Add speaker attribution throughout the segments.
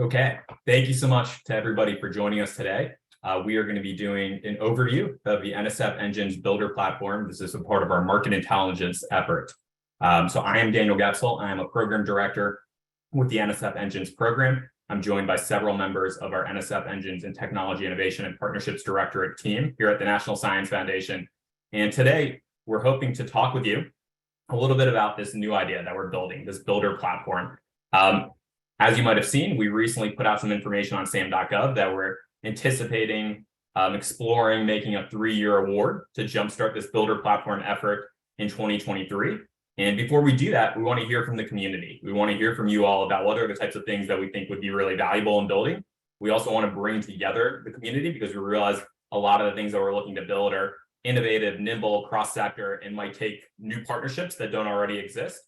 Speaker 1: Okay, thank you so much to everybody for joining us today. We are going to be doing an overview of the NSF Engines Builder Platform. This is a part of our market intelligence effort. So I am Daniel Goetzel. I am a program director with the NSF Engines program. I'm joined by several members of our NSF Engines and Technology Innovation and Partnerships Directorate team here at the National Science Foundation. And today, we're hoping to talk with you a little bit about this new idea that we're building, this builder platform. As you might have seen, we recently put out some information on SAM.gov that we're anticipating exploring making a 3-year award to jumpstart this builder platform effort in 2023. And before we do that, we want to hear from the community. We want to hear from you all about what are the types of things that we think would be really valuable in building. We also want to bring together the community because we realize a lot of the things that we're looking to build are innovative, nimble, cross-sector, and might take new partnerships that don't already exist.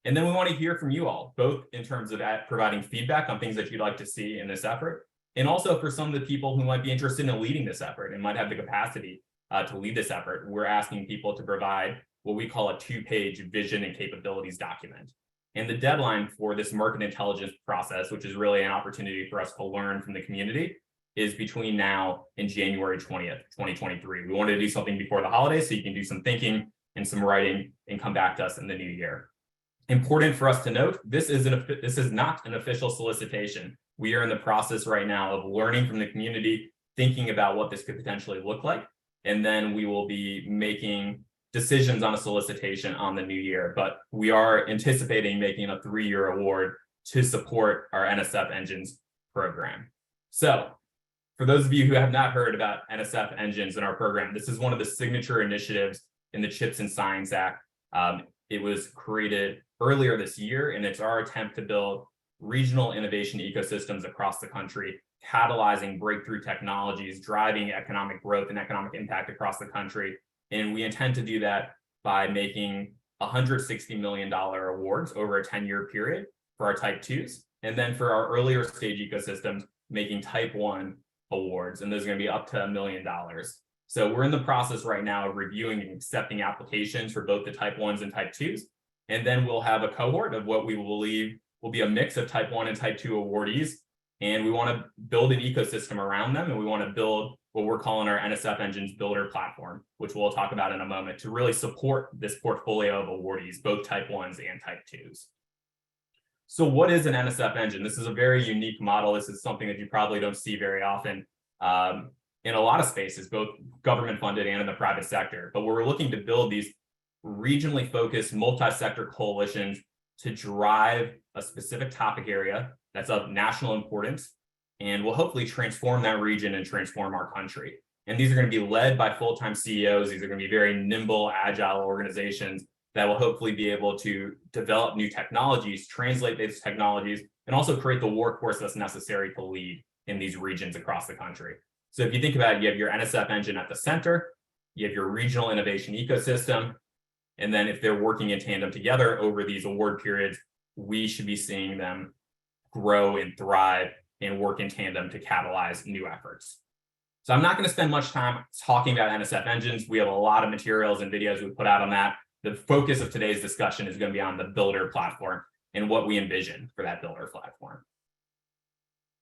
Speaker 1: And then we want to hear from you all, both in terms of providing feedback on things that you'd like to see in this effort, and also for some of the people who might be interested in leading this effort and might have the capacity to lead this effort. We're asking people to provide what we call a 2-page vision and capabilities document. And the deadline for this market intelligence process, which is really an opportunity for us to learn from the community, is between now and January 20th, 2023. We wanted to do something before the holidays so you can do some thinking and some writing and come back to us in the new year. Important for us to note, this is not an official solicitation. We are in the process right now of learning from the community, thinking about what this could potentially look like, and then we will be making decisions on a solicitation on the new year. But we are anticipating making a 3-year award to support our NSF Engines program. So for those of you who have not heard about NSF Engines in our program, this is one of the signature initiatives in the CHIPS and Science Act. It was created earlier this year, and it's our attempt to build regional innovation ecosystems across the country, catalyzing breakthrough technologies, driving economic growth and economic impact across the country. And we intend to do that by making $160 million awards over a 10-year period for our Type 2s. And then for our earlier stage ecosystems, making Type 1 awards. And those are going to be up to $1 million. So we're in the process right now of reviewing and accepting applications for both the Type 1s and Type 2s. And then we'll have a cohort of what we believe will be a mix of Type 1 and Type 2 awardees. And we want to build an ecosystem around them. And we want to build what we're calling our NSF Engines Builder Platform, which we'll talk about in a moment, to really support this portfolio of awardees, both Type 1s and Type 2s. So what is an NSF engine? This is a very unique model. This is something that you probably don't see very often in a lot of spaces, both government funded and in the private sector. But we're looking to build these regionally focused multi-sector coalitions to drive a specific topic area that's of national importance and will hopefully transform that region and transform our country. And these are going to be led by full-time CEOs. These are going to be very nimble, agile organizations that will hopefully be able to develop new technologies, translate these technologies, and also create the workforce that's necessary to lead in these regions across the country. So if you think about it, you have your NSF engine at the center, you have your regional innovation ecosystem, and then if they're working in tandem together over these award periods, we should be seeing them grow and thrive and work in tandem to catalyze new efforts. So I'm not going to spend much time talking about NSF engines. We have a lot of materials and videos we put out on that. The focus of today's discussion is going to be on the builder platform and what we envision for that builder platform.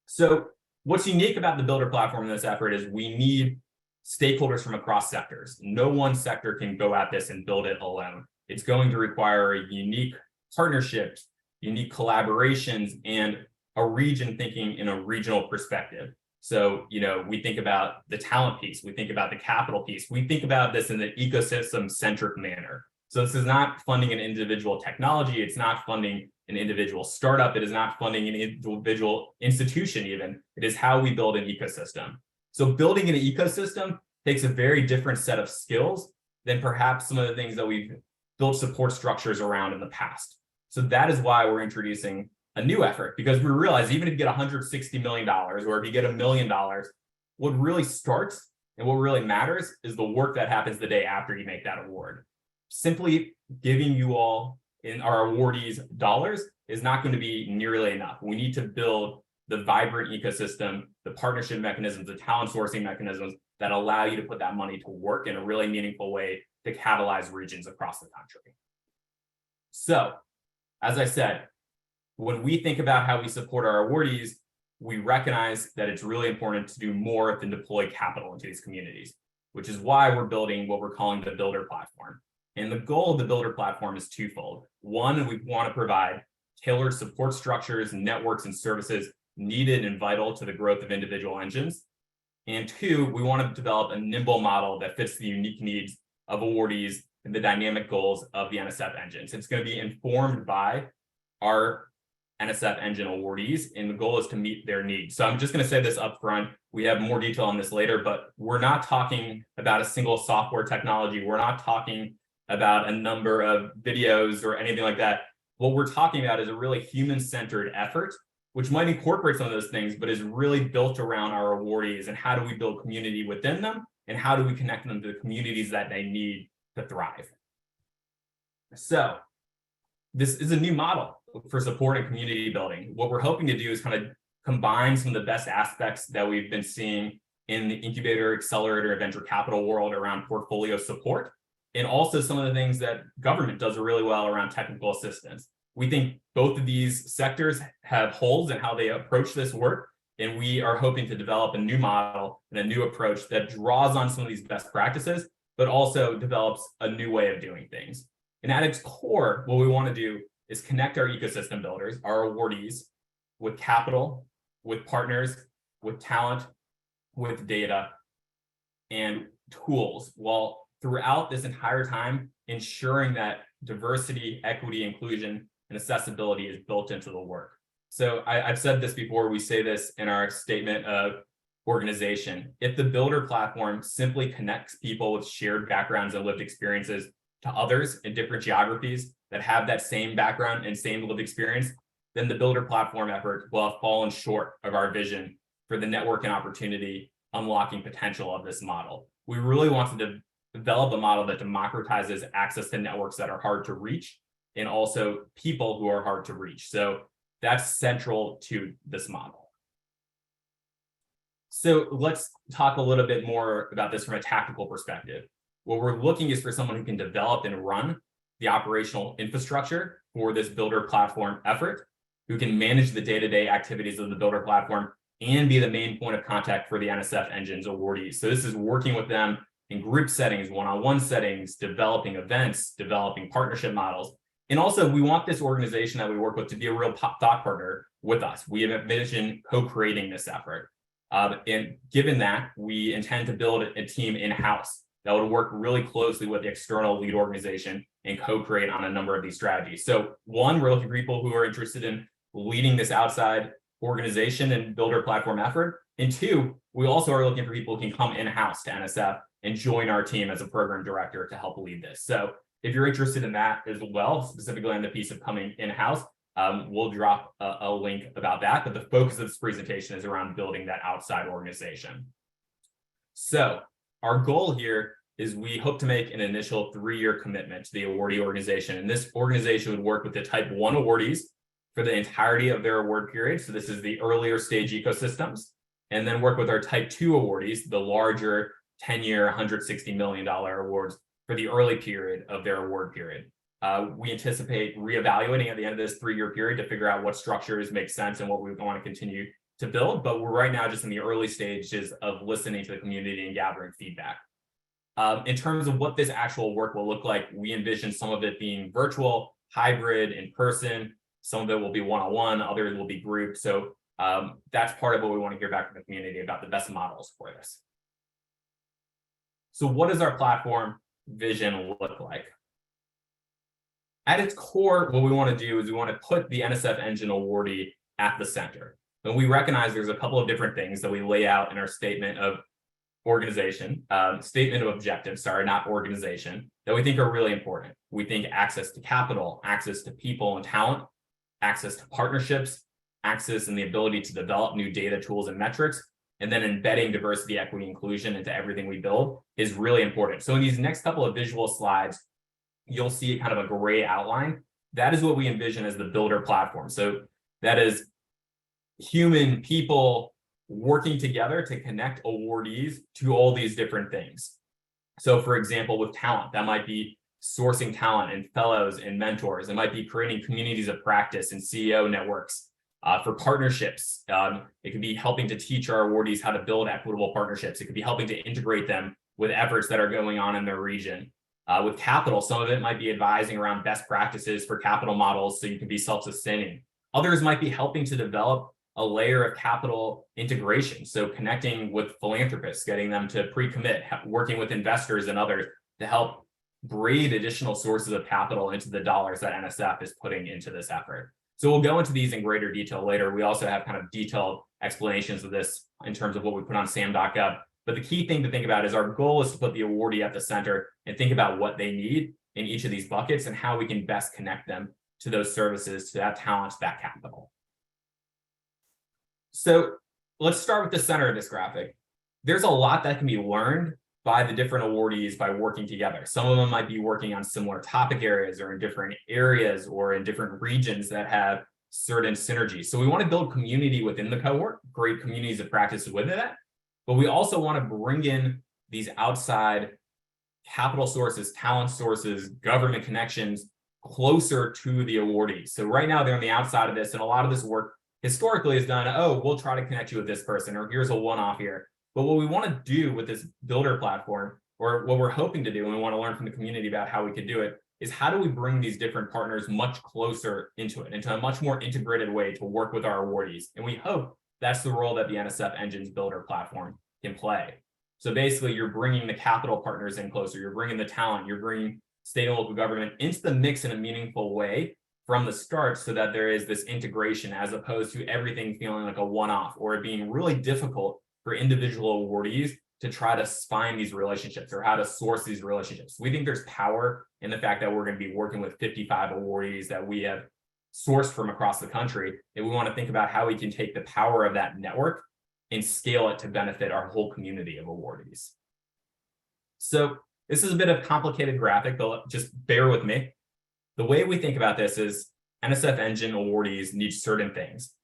Speaker 1: So what's unique about the builder platform in this effort is we need stakeholders from across sectors. No one sector can go at this and build it alone. It's going to require a unique partnerships, unique collaborations, and a region thinking in a regional perspective. So, we think about the talent piece, we think about the capital piece, we think about this in an ecosystem-centric manner. So this is not funding an individual technology, it's not funding an individual startup, it is not funding an individual institution even, it is how we build an ecosystem. So building an ecosystem takes a very different set of skills than perhaps some of the things that we've built support structures around in the past. So that is why we're introducing a new effort, because we realize even if you get $160 million or if you get $1 million, what really starts and what really matters is the work that happens the day after you make that award. Simply giving you all in our awardees dollars is not going to be nearly enough. We need to build the vibrant ecosystem, the partnership mechanisms, the talent sourcing mechanisms that allow you to put that money to work in a really meaningful way to catalyze regions across the country. So, as I said, when we think about how we support our awardees, we recognize that it's really important to do more than deploy capital into these communities, which is why we're building what we're calling the Builder Platform. And the goal of the Builder Platform is twofold. One, we want to provide tailored support structures, networks, and services needed and vital to the growth of individual engines. And two, we want to develop a nimble model that fits the unique needs of awardees and the dynamic goals of the NSF engines. It's going to be informed by our NSF engine awardees, and the goal is to meet their needs. So I'm just going to say this up front. We have more detail on this later, but we're not talking about a single software technology. We're not talking about a number of videos or anything like that. What we're talking about is a really human-centered effort, which might incorporate some of those things, but is really built around our awardees and how do we build community within them and how do we connect them to the communities that they need to thrive. So this is a new model for support and community building. What we're hoping to do is kind of combine some of the best aspects that we've been seeing in the incubator, accelerator, venture capital world around portfolio support, and also some of the things that government does really well around technical assistance. We think both of these sectors have holes in how they approach this work, and we are hoping to develop a new model and a new approach that draws on some of these best practices, but also develops a new way of doing things. And at its core, what we want to do is connect our ecosystem builders, our awardees, with capital, with partners, with talent, with data, and tools, while throughout this entire time, ensuring that diversity, equity, inclusion, and accessibility is built into the work. So I've said this before, we say this in our statement of organization. If the Builder Platform simply connects people with shared backgrounds and lived experiences to others in different geographies that have that same background and same lived experience, then the Builder Platform effort will have fallen short of our vision for the network and opportunity unlocking potential of this model. We really want to develop a model that democratizes access to networks that are hard to reach and also people who are hard to reach. So that's central to this model. So let's talk a little bit more about this from a tactical perspective. What we're looking is for someone who can develop and run the operational infrastructure for this Builder Platform effort, who can manage the day-to-day activities of the Builder Platform and be the main point of contact for the NSF Engines awardees. So this is working with them in group settings, one-on-one settings, developing events, developing partnership models. And also, we want this organization that we work with to be a real thought partner with us. We have envisioned co-creating this effort. And given that, we intend to build a team in-house that would work really closely with the external lead organization and co-create on a number of these strategies. So one, we're looking for people who are interested in leading this outside organization and Builder Platform effort. And two, we also are looking for people who can come in-house to NSF and join our team as a program director to help lead this. So if you're interested in that as well, specifically on the piece of coming in-house, we'll drop a link about that. But the focus of this presentation is around building that outside organization. So our goal here is we hope to make an initial 3-year commitment to the awardee organization. And this organization would work with the type 1 awardees for the entirety of their award period. So this is the earlier stage ecosystems, and then work with our type 2 awardees, the larger 10-year, $160 million awards for the early period of their award period. We anticipate reevaluating at the end of this 3-year period to figure out what structures make sense and what we want to continue to build. But we're right now just in the early stages of listening to the community and gathering feedback. In terms of what this actual work will look like, we envision some of it being virtual, hybrid, in person. Some of it will be one-on-one, others will be grouped. So that's part of what we want to hear back from the community about the best models for this. So what does our platform vision look like? At its core, what we want to do is we want to put the NSF Engine awardee at the center. And we recognize there's a couple of different things that we lay out in our statement of organization, statement of objectives, not organization, that we think are really important. We think access to capital, access to people and talent, access to partnerships, access and the ability to develop new data tools and metrics, and then embedding diversity, equity, inclusion into everything we build is really important. So in these next couple of visual slides, you'll see kind of a gray outline. That is what we envision as the Builder Platform. So that is human people working together to connect awardees to all these different things. So for example, with talent, that might be sourcing talent and fellows and mentors. It might be creating communities of practice and CEO networks For partnerships, it could be helping to teach our awardees how to build equitable partnerships. It could be helping to integrate them with efforts that are going on in their region. With capital, some of it might be advising around best practices for capital models so you can be self-sustaining. Others might be helping to develop a layer of capital integration. So connecting with philanthropists, getting them to pre-commit, working with investors and others to help braid additional sources of capital into the dollars that NSF is putting into this effort. So we'll go into these in greater detail later. We also have kind of detailed explanations of this in terms of what we put on sam.gov. But the key thing to think about is our goal is to put the awardee at the center and think about what they need in each of these buckets and how we can best connect them to those services, to that talent, to that capital. So let's start with the center of this graphic. There's a lot that can be learned by the different awardees by working together. Some of them might be working on similar topic areas or in different areas or in different regions that have certain synergies. So we want to build community within the cohort, great communities of practice within that, but we also want to bring in these outside capital sources, talent sources, government connections closer to the awardees. So right now they're on the outside of this, and a lot of this work historically is done, oh, we'll try to connect you with this person, or here's a one-off here. But what we want to do with this builder platform, or what we're hoping to do, and we want to learn from the community about how we could do it, is how do we bring these different partners much closer into it, into a much more integrated way to work with our awardees. And we hope that's the role that the NSF Engines Builder Platform can play. So basically, you're bringing the capital partners in closer, you're bringing the talent, you're bringing state and local government into the mix in a meaningful way from the start so that there is this integration as opposed to everything feeling like a one-off or it being really difficult for individual awardees to try to find these relationships or how to source these relationships. We think there's power in the fact that we're going to be working with 55 awardees that we have sourced from across the country. And we want to think about how we can take the power of that network and scale it to benefit our whole community of awardees. So this is a bit of a complicated graphic, but just bear with me. The way we think about this is NSF Engine awardees need certain things.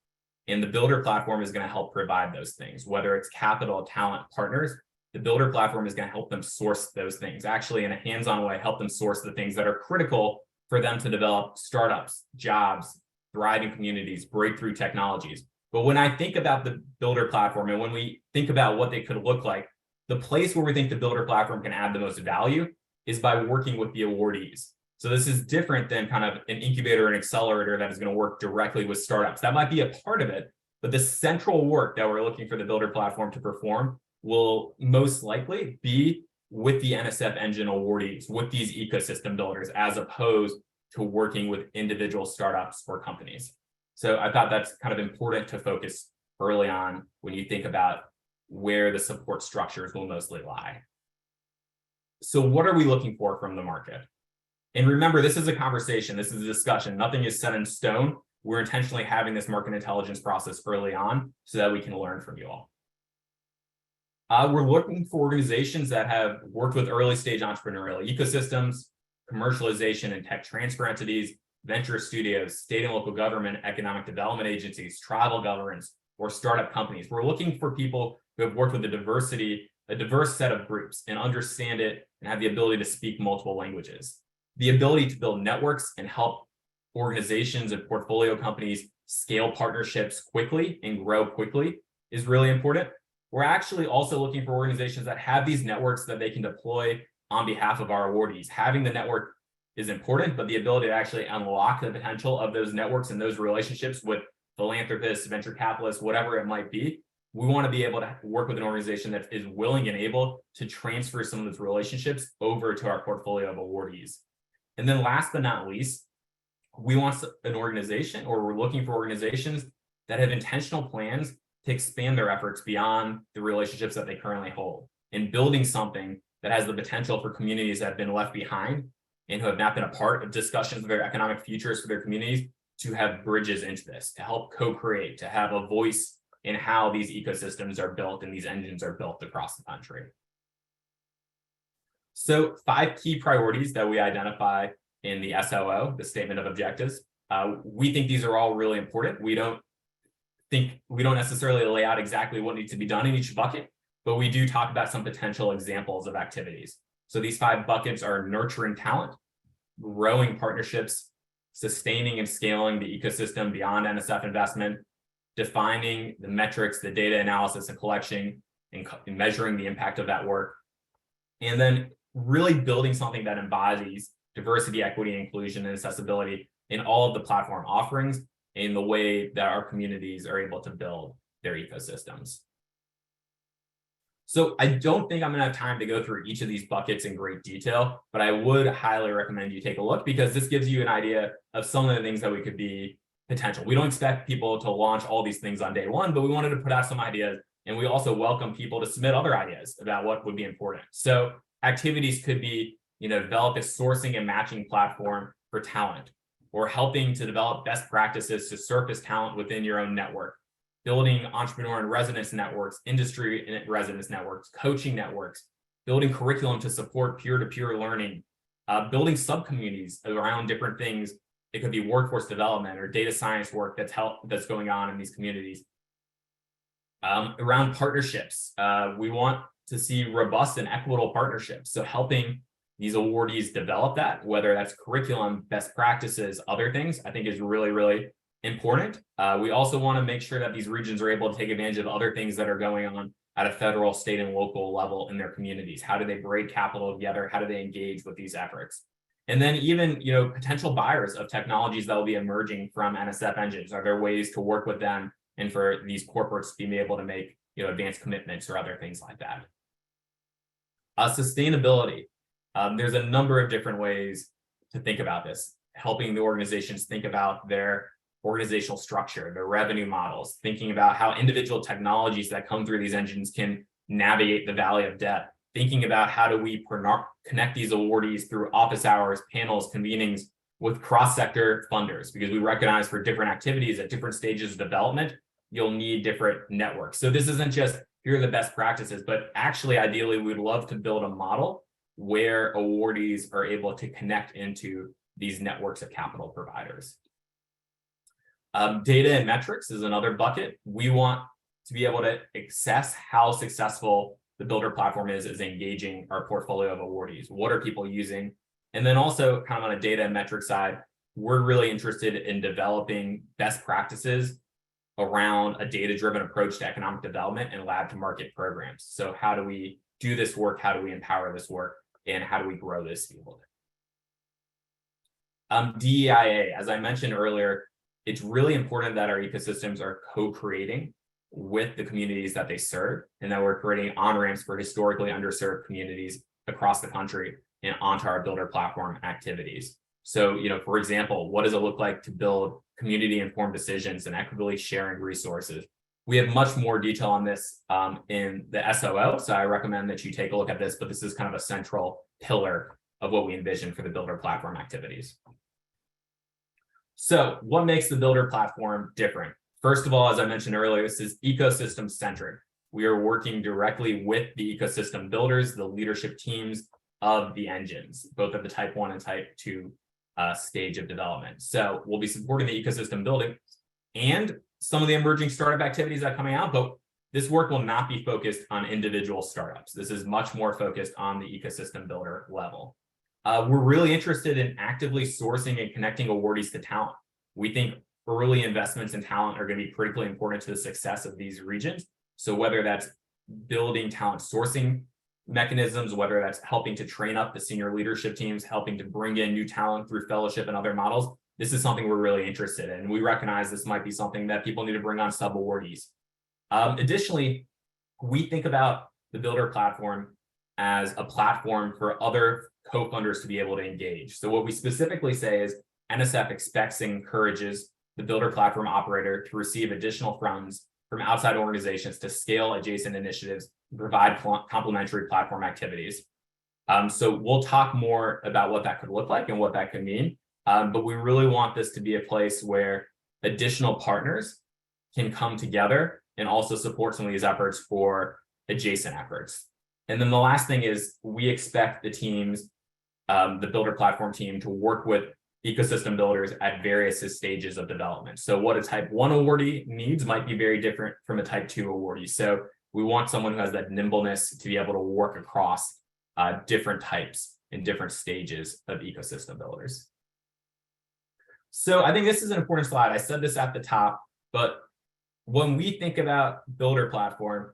Speaker 1: And the Builder Platform is going to help provide those things, whether it's capital, talent, partners. The Builder Platform is going to help them source those things, actually in a hands-on way, help them source the things that are critical for them to develop startups, jobs, thriving communities, breakthrough technologies. But when I think about the Builder Platform and when we think about what they could look like, the place where we think the Builder Platform can add the most value is by working with the awardees. So this is different than kind of an incubator and accelerator that is going to work directly with startups. That might be a part of it, but the central work that we're looking for the Builder Platform to perform will most likely be with the NSF Engine awardees, with these ecosystem builders, as opposed to working with individual startups or companies. So I thought that's kind of important to focus early on when you think about where the support structures will mostly lie. So what are we looking for from the market? And remember, this is a conversation, this is a discussion, nothing is set in stone. We're intentionally having this market intelligence process early on so that we can learn from you all. We're looking for organizations that have worked with early stage entrepreneurial ecosystems, commercialization and tech transfer entities, venture studios, state and local government, economic development agencies, tribal governments, or startup companies. We're looking for people who have worked with a diverse set of groups and understand it and have the ability to speak multiple languages. The ability to build networks and help organizations and portfolio companies scale partnerships quickly and grow quickly is really important. We're actually also looking for organizations that have these networks that they can deploy on behalf of our awardees. Having the network is important, but the ability to actually unlock the potential of those networks and those relationships with philanthropists, venture capitalists, whatever it might be, we want to be able to work with an organization that is willing and able to transfer some of those relationships over to our portfolio of awardees. And then last but not least, we want an organization, or we're looking for organizations that have intentional plans to expand their efforts beyond the relationships that they currently hold and building something that has the potential for communities that have been left behind and who have not been a part of discussions of their economic futures for their communities to have bridges into this, to help co-create, to have a voice in how these ecosystems are built and these engines are built across the country. So 5 key priorities that we identify in the SOO, the Statement of Objectives. We think these are all really important. We don't necessarily lay out exactly what needs to be done in each bucket, but we do talk about some potential examples of activities. So these 5 buckets are nurturing talent, growing partnerships, sustaining and scaling the ecosystem beyond NSF investment, defining the metrics, the data analysis and collection, and measuring the impact of that work, and then really building something that embodies diversity, equity, inclusion, and accessibility in all of the platform offerings in the way that our communities are able to build their ecosystems. So I don't think I'm going to have time to go through each of these buckets in great detail, but I would highly recommend you take a look because this gives you an idea of some of the things that we could be potential. We don't expect people to launch all these things on day one, but we wanted to put out some ideas, and we also welcome people to submit other ideas about what would be important. So activities could be, develop a sourcing and matching platform for talent, or helping to develop best practices to surface talent within your own network, building entrepreneur and residence networks, industry and residence networks, coaching networks, building curriculum to support peer-to-peer learning, building sub-communities around different things. It could be workforce development or data science work that's going on in these communities. Around partnerships, we want to see robust and equitable partnerships. So helping these awardees develop that, whether that's curriculum, best practices, other things, I think is really, really important. We also want to make sure that these regions are able to take advantage of other things that are going on at a federal, state, and local level in their communities. How do they braid capital together? How do they engage with these efforts? And then even, potential buyers of technologies that will be emerging from NSF engines. Are there ways to work with them and for these corporates to be able to make, advanced commitments or other things like that? Sustainability. There's a number of different ways to think about this, helping the organizations think about their organizational structure, their revenue models, thinking about how individual technologies that come through these engines can navigate the valley of death, thinking about how do we connect these awardees through office hours, panels, convenings with cross-sector funders, because we recognize for different activities at different stages of development, you'll need different networks. So this isn't just here are the best practices, but actually, ideally, we'd love to build a model where awardees are able to connect into these networks of capital providers. Data and metrics is another bucket. We want to be able to assess how successful the Builder platform is engaging our portfolio of awardees. What are people using? And then also kind of on a data and metric side, we're really interested in developing best practices around a data-driven approach to economic development and lab to market programs. So how do we do this work? How do we empower this work? And how do we grow this field? DEIA, as I mentioned earlier, it's really important that our ecosystems are co-creating with the communities that they serve, and that we're creating on-ramps for historically underserved communities across the country and onto our Builder platform activities. So, for example, what does it look like to build community-informed decisions and equitably sharing resources? We have much more detail on this in the SOO, so I recommend that you take a look at this, but this is kind of a central pillar of what we envision for the Builder platform activities. So what makes the Builder platform different? First of all, as I mentioned earlier, this is ecosystem-centric. We are working directly with the ecosystem builders, the leadership teams of the engines, both at the type 1 and type 2 stage of development. So we'll be supporting the ecosystem building and some of the emerging startup activities that are coming out, but this work will not be focused on individual startups. This is much more focused on the ecosystem builder level. We're really interested in actively sourcing and connecting awardees to talent. We think early investments in talent are going to be critically important to the success of these regions. So whether that's building talent sourcing mechanisms, whether that's helping to train up the senior leadership teams, helping to bring in new talent through fellowship and other models, this is something we're really interested in. We recognize this might be something that people need to bring on sub-awardees. Additionally, we think about the Builder platform as a platform for other co-funders to be able to engage. So what we specifically say is NSF expects and encourages the Builder platform operator to receive additional funds from outside organizations to scale adjacent initiatives and provide complementary platform activities. So we'll talk more about what that could look like and what that could mean. But we really want this to be a place where additional partners can come together and also support some of these efforts for adjacent efforts. And then the last thing is we expect the teams, the Builder platform team, to work with ecosystem builders at various stages of development. So what a type 1 awardee needs might be very different from a type 2 awardee. So we want someone who has that nimbleness to be able to work across different types and different stages of ecosystem builders. So I think this is an important slide. I said this at the top, but when we think about Builder Platform,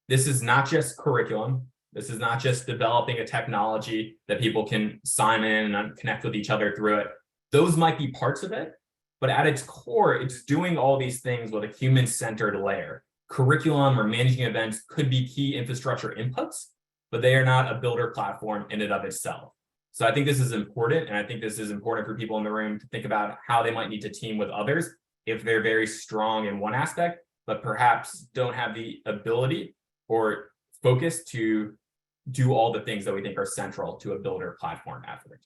Speaker 1: this is not just curriculum. This is not just developing a technology that people can sign in and connect with each other through it. Those might be parts of it, but at its core, it's doing all these things with a human-centered layer. Curriculum or managing events could be key infrastructure inputs, but they are not a Builder Platform in and of itself. So I think this is important, and I think this is important for people in the room to think about how they might need to team with others if they're very strong in one aspect, but perhaps don't have the ability or focus to do all the things that we think are central to a Builder Platform effort.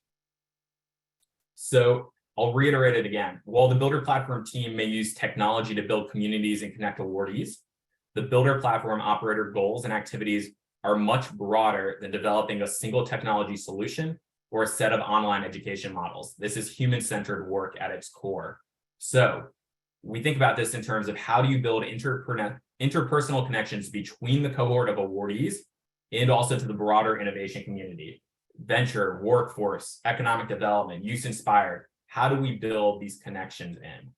Speaker 1: So I'll reiterate it again. While the Builder Platform team may use technology to build communities and connect awardees, the Builder Platform operator goals and activities are much broader than developing a single technology solution or a set of online education models. This is human-centered work at its core. So we think about this in terms of how do you build interpersonal connections between the cohort of awardees and also to the broader innovation community. Venture, workforce, economic development, youth-inspired. How do we build these connections in?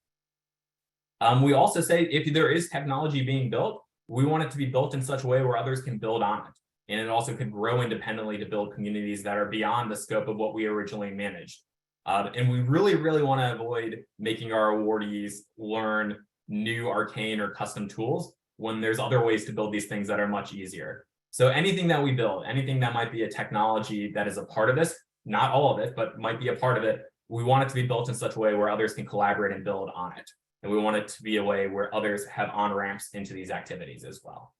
Speaker 1: We also say if there is technology being built, we want it to be built in such a way where others can build on it. And it also could grow independently to build communities that are beyond the scope of what we originally managed. And we really, really want to avoid making our awardees learn new arcane or custom tools when there's other ways to build these things that are much easier. So anything that we build, anything that might be a technology that is a part of this, not all of it, but might be a part of it, we want it to be built in such a way where others can collaborate and build on it. And we want it to be a way where others have on-ramps into these activities as well.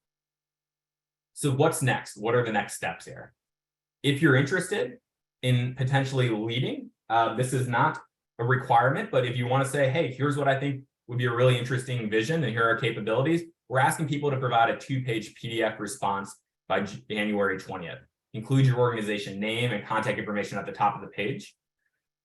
Speaker 1: So what's next? What are the next steps here? If you're interested in potentially leading, this is not a requirement, but if you want to say, hey, here's what I think would be a really interesting vision and here are capabilities, we're asking people to provide a 2-page PDF response by January 20th. Include your organization name and contact information at the top of the page.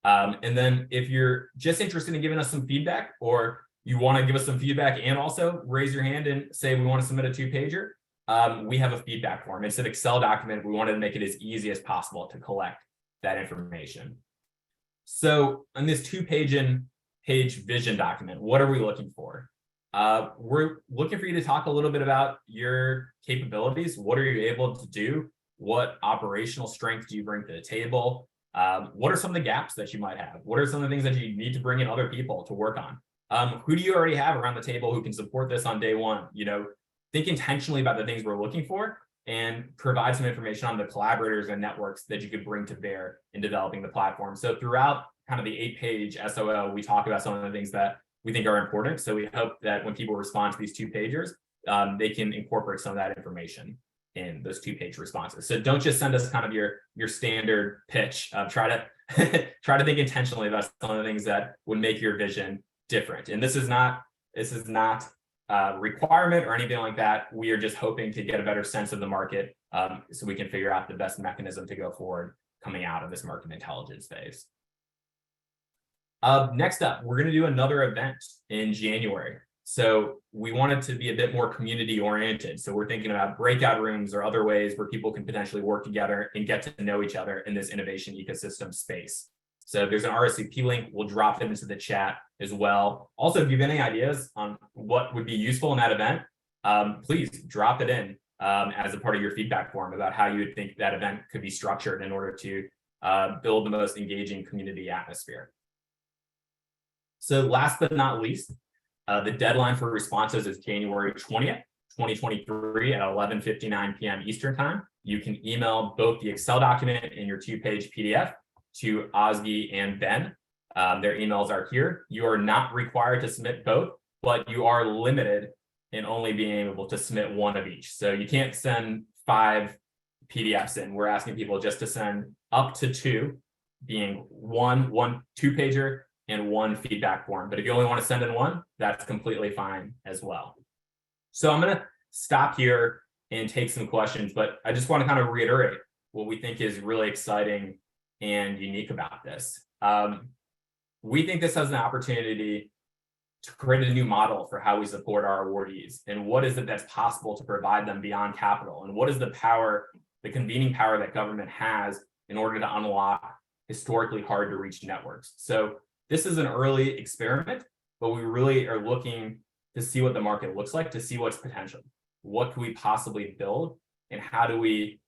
Speaker 1: And then if you're just interested in giving us some feedback, or you want to give us some feedback and also raise your hand and say we want to submit a 2-pager, we have a feedback form. It's an Excel document. We wanted to make it as easy as possible to collect that information. So on this 2-page vision document, what are we looking for? We're looking for you to talk a little bit about your capabilities. What are you able to do? What operational strength do you bring to the table? What are some of the gaps that you might have? What are some of the things that you need to bring in other people to work on? Who do you already have around the table who can support this on day one? Think intentionally about the things we're looking for and provide some information on the collaborators and networks that you could bring to bear in developing the platform. So throughout kind of the 8-page SOL, we talk about some of the things that we think are important. So we hope that when people respond to these 2-pagers, they can incorporate some of that information in those 2-page responses. So don't just send us kind of your standard pitch. Try to think intentionally about some of the things that would make your vision different. And this is not a requirement or anything like that. We are just hoping to get a better sense of the market so we can figure out the best mechanism to go forward coming out of this market intelligence phase. Next up, we're going to do another event in January. So we want it to be a bit more community oriented. So we're thinking about breakout rooms or other ways where people can potentially work together and get to know each other in this innovation ecosystem space. So there's an RSVP link. We'll drop it into the chat as well. Also, if you have any ideas on what would be useful in that event, please drop it in as a part of your feedback form about how you would think that event could be structured in order to build the most engaging community atmosphere. So last but not least, the deadline for responses is January 20th, 2023 at 11:59 p.m. Eastern Time. You can email both the Excel document and your 2-page PDF to Ozgi and Ben. Their emails are here. You are not required to submit both, but you are limited in only being able to submit one of each. So you can't send 5 PDFs in. We're asking people just to send up to 2, being one 2-pager and 1 feedback form. But if you only want to send in 1, that's completely fine as well. So I'm going to stop here and take some questions, but I just want to kind of reiterate what we think is really exciting and unique about this. We think this has an opportunity to create a new model for how we support our awardees, and what is it that's possible to provide them beyond capital, and what is the power, the convening power that government has in order to unlock historically hard to reach networks. So this is an early experiment, but we really are looking to see what the market looks like, to see what's potential. What can we possibly build, and how do we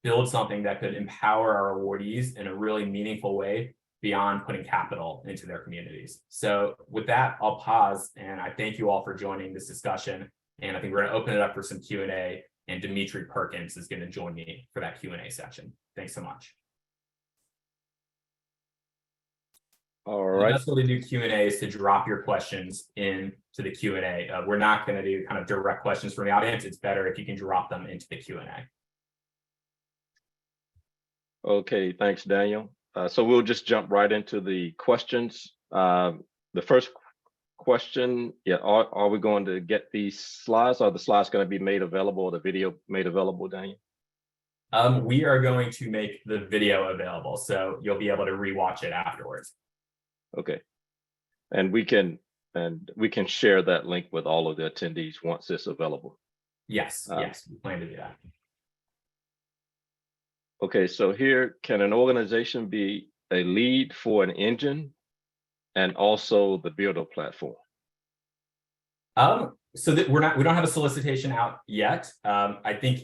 Speaker 1: build something that could empower our awardees in a really meaningful way beyond putting capital into their communities. So with that, I'll pause, and I thank you all for joining this discussion. And I think we're going to open it up for some Q&A, and Dmitri Perkins is going to join me for that Q&A section. Thanks so much.
Speaker 2: All right.
Speaker 1: The best way to do Q&A is to drop your questions into the Q&A. We're not going to do kind of direct questions from the audience. It's better if you can drop them into the Q&A.
Speaker 2: Okay, thanks, Daniel. So we'll just jump right into the questions. The first question, are we going to get these slides? Are the slides going to be made available, or the video made available, Daniel?
Speaker 1: We are going to make the video available, so you'll be able to rewatch it afterwards.
Speaker 2: Okay, and we can share that link with all of the attendees once it's available.
Speaker 1: Yes, yes, we plan to do that.
Speaker 2: Okay, so here, can an organization be a lead for an engine and also the builder platform?
Speaker 1: So that we don't have a solicitation out yet. I think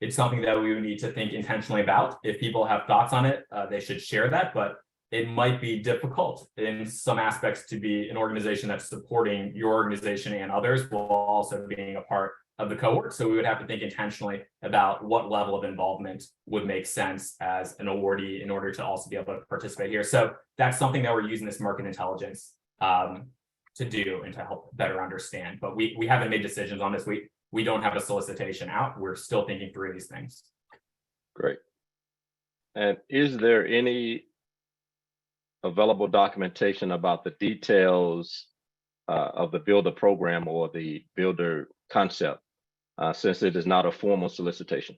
Speaker 1: it's something that we would need to think intentionally about. If people have thoughts on it, they should share that, but it might be difficult in some aspects to be an organization that's supporting your organization and others while also being a part of the cohort. So we would have to think intentionally about what level of involvement would make sense as an awardee in order to also be able to participate here. So that's something that we're using this market intelligence to do and to help better understand. But we haven't made decisions on this. We don't have a solicitation out. We're still thinking through these things.
Speaker 2: Great. And is there any available documentation about the details of the builder program or the builder concept, since it is not a formal solicitation?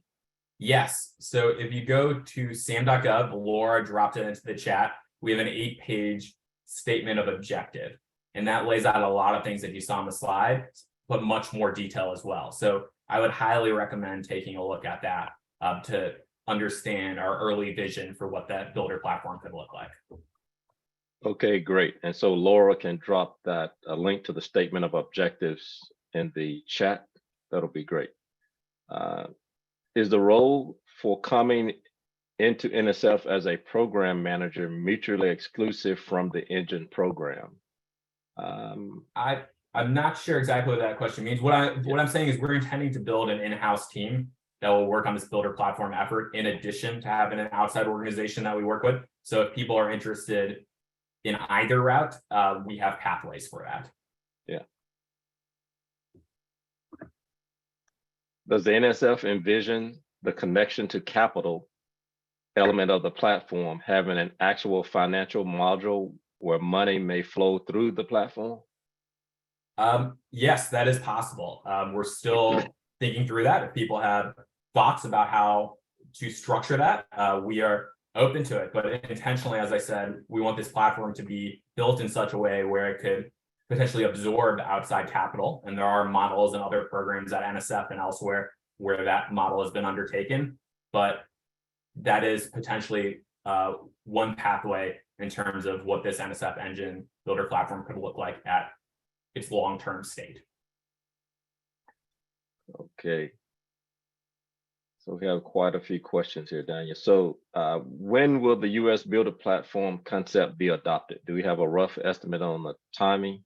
Speaker 1: Yes. So if you go to sam.gov, Laura dropped it into the chat. We have an 8-page statement of objective, and that lays out a lot of things that you saw on the slide, but much more detail as well. So I would highly recommend taking a look at that to understand our early vision for what that builder platform could look like.
Speaker 2: Okay, great. And so Laura can drop that link to the statement of objectives in the chat. That'll be great. Is the role for coming into NSF as a program manager mutually exclusive from the engine program?
Speaker 1: I'm not sure exactly what that question means. What I'm saying is we're intending to build an in-house team that will work on this builder platform effort in addition to having an outside organization that we work with. So if people are interested in either route, we have pathways for that.
Speaker 2: Yeah. Does the NSF envision the connection to capital element of the platform having an actual financial module where money may flow through the platform?
Speaker 1: Yes, that is possible. We're still thinking through that. If people have thoughts about how to structure that, we are open to it. But intentionally, as I said, we want this platform to be built in such a way where it could potentially absorb outside capital. And there are models and other programs at NSF and elsewhere where that model has been undertaken. But that is potentially one pathway in terms of what this NSF engine builder platform could look like at its long-term state.
Speaker 2: Okay. So we have quite a few questions here, Daniel. So when will the US builder platform concept be adopted? Do we have a rough estimate on the timing?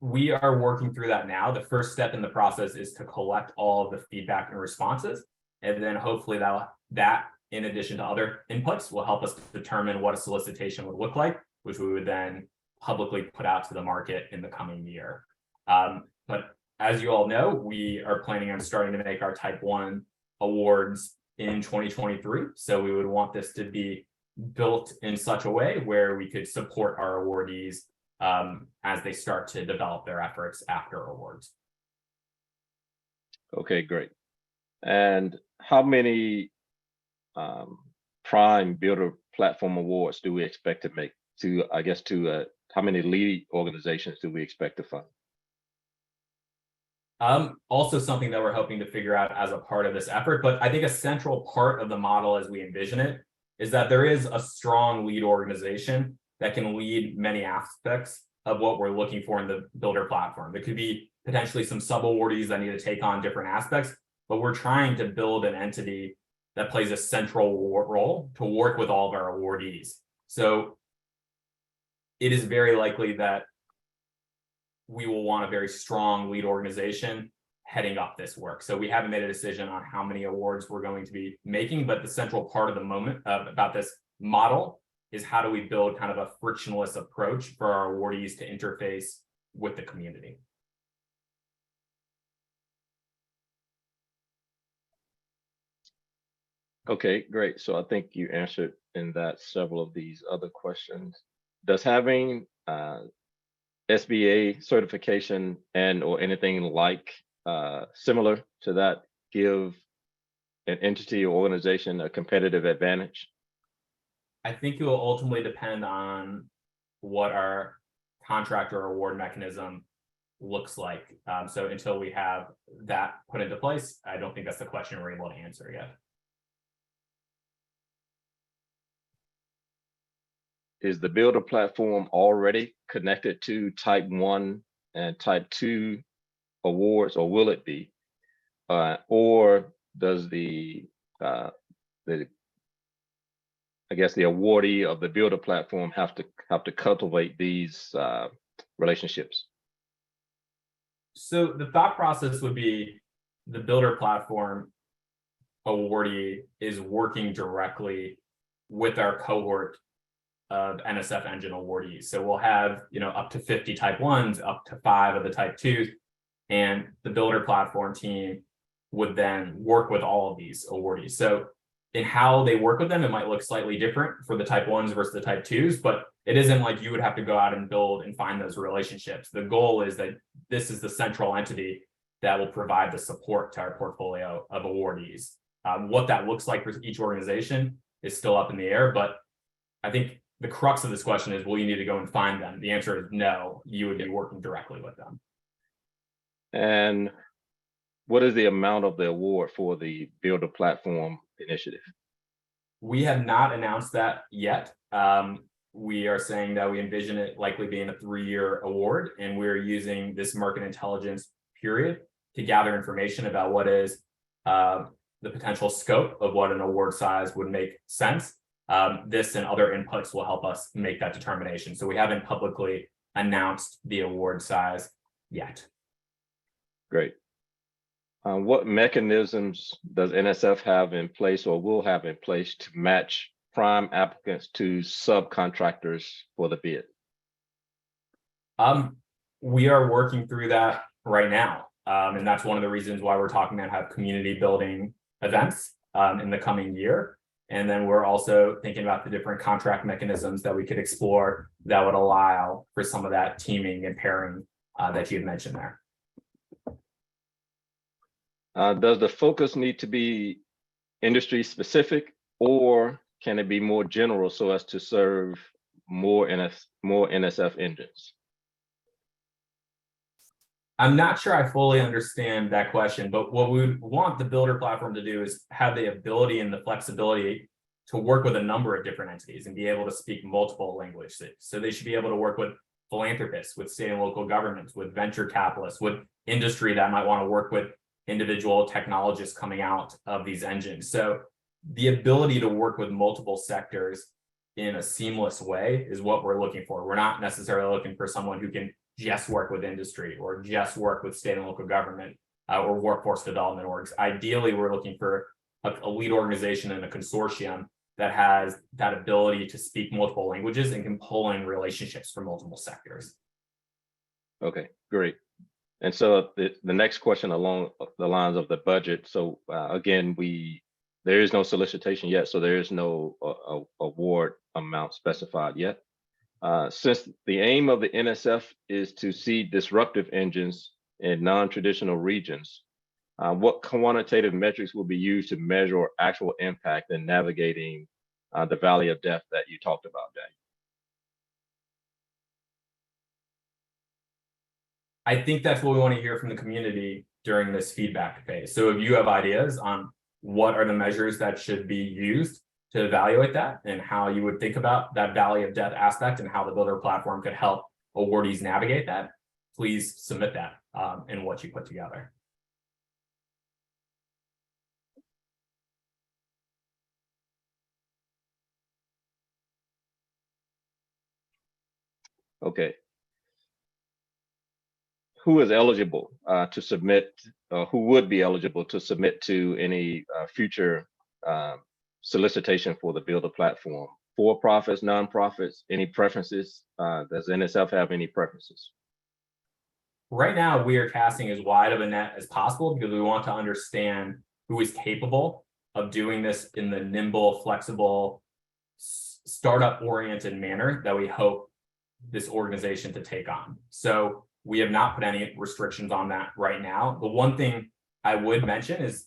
Speaker 1: We are working through that now. The first step in the process is to collect all of the feedback and responses. And then hopefully that in addition to other inputs, will help us determine what a solicitation would look like, which we would then publicly put out to the market in the coming year. But as you all know, we are planning on starting to make our Type 1 awards in 2023. So we would want this to be built in such a way where we could support our awardees as they start to develop their efforts after awards.
Speaker 2: Okay, great. And how many prime builder platform awards do we expect to make how many lead organizations do we expect to fund?
Speaker 1: Also something that we're hoping to figure out as a part of this effort, but I think a central part of the model as we envision it is that there is a strong lead organization that can lead many aspects of what we're looking for in the builder platform. There could be potentially some sub-awardees that need to take on different aspects, but we're trying to build an entity that plays a central role to work with all of our awardees. So it is very likely that we will want a very strong lead organization heading up this work. So we haven't made a decision on how many awards we're going to be making, but the central part of the moment about this model is how do we build kind of a frictionless approach for our awardees to interface with the community.
Speaker 2: Okay, great. So I think you answered in that several of these other questions. Does having SBA certification and or anything like similar to that give an entity or organization a competitive advantage?
Speaker 1: I think it will ultimately depend on what our contract or award mechanism looks like. So until we have that put into place, I don't think that's the question we're able to answer yet.
Speaker 2: Is the builder platform already connected to type 1 and type 2 awards, or will it be? Or does the I guess the awardee of the builder platform have to cultivate these relationships?
Speaker 1: So the thought process would be the builder platform awardee is working directly with our cohort of NSF engine awardees. So we'll have, up to 50 type 1s, up to 5 of the type 2s, and the builder platform team would then work with all of these awardees. So in how they work with them, it might look slightly different for the type 1s versus the type 2s, but it isn't like you would have to go out and build and find those relationships. The goal is that this is the central entity that will provide the support to our portfolio of awardees. What that looks like for each organization is still up in the air, but I think the crux of this question is, will you need to go and find them? The answer is no, you would be working directly with them.
Speaker 2: And what is the amount of the award for the builder platform initiative?
Speaker 1: We have not announced that yet. We are saying that we envision it likely being a 3-year award, and we're using this market intelligence period to gather information about what is the potential scope of what an award size would make sense. This and other inputs will help us make that determination. So we haven't publicly announced the award size yet.
Speaker 2: Great. What mechanisms does NSF have in place or will have in place to match prime applicants to subcontractors for the bid?
Speaker 1: We are working through that right now. And that's one of the reasons why we're talking about have community building events in the coming year. And then we're also thinking about the different contract mechanisms that we could explore that would allow for some of that teaming and pairing that you had mentioned there.
Speaker 2: Does the focus need to be industry specific, or can it be more general so as to serve more NSF engines?
Speaker 1: I'm not sure I fully understand that question, but what we would want the builder platform to do is have the ability and the flexibility to work with a number of different entities and be able to speak multiple languages. So they should be able to work with philanthropists, with state and local governments, with venture capitalists, with industry that might want to work with individual technologists coming out of these engines. So the ability to work with multiple sectors in a seamless way is what we're looking for. We're not necessarily looking for someone who can just work with industry or just work with state and local government or workforce development orgs. Ideally, we're looking for a lead organization and a consortium that has that ability to speak multiple languages and can pull in relationships from multiple sectors.
Speaker 2: Okay, great. And so the next question along the lines of the budget. So again, there is no solicitation yet, so there is no award amount specified yet. Since the aim of the NSF is to seed disruptive engines in non-traditional regions, what quantitative metrics will be used to measure actual impact in navigating the valley of death that you talked about, Daniel?
Speaker 1: I think that's what we want to hear from the community during this feedback phase. So if you have ideas on what are the measures that should be used, to evaluate that and how you would think about that valley of death aspect and how the builder platform could help awardees navigate that, please submit that in what you put together.
Speaker 2: Okay. Who is eligible to submit, who would be eligible to submit to any future solicitation for the builder platform? For-profits, nonprofits, any preferences? Does NSF have any preferences?
Speaker 1: Right now, we are casting as wide of a net as possible because we want to understand who is capable of doing this in the nimble, flexible, startup-oriented manner that we hope this organization to take on. So we have not put any restrictions on that right now. The one thing I would mention is,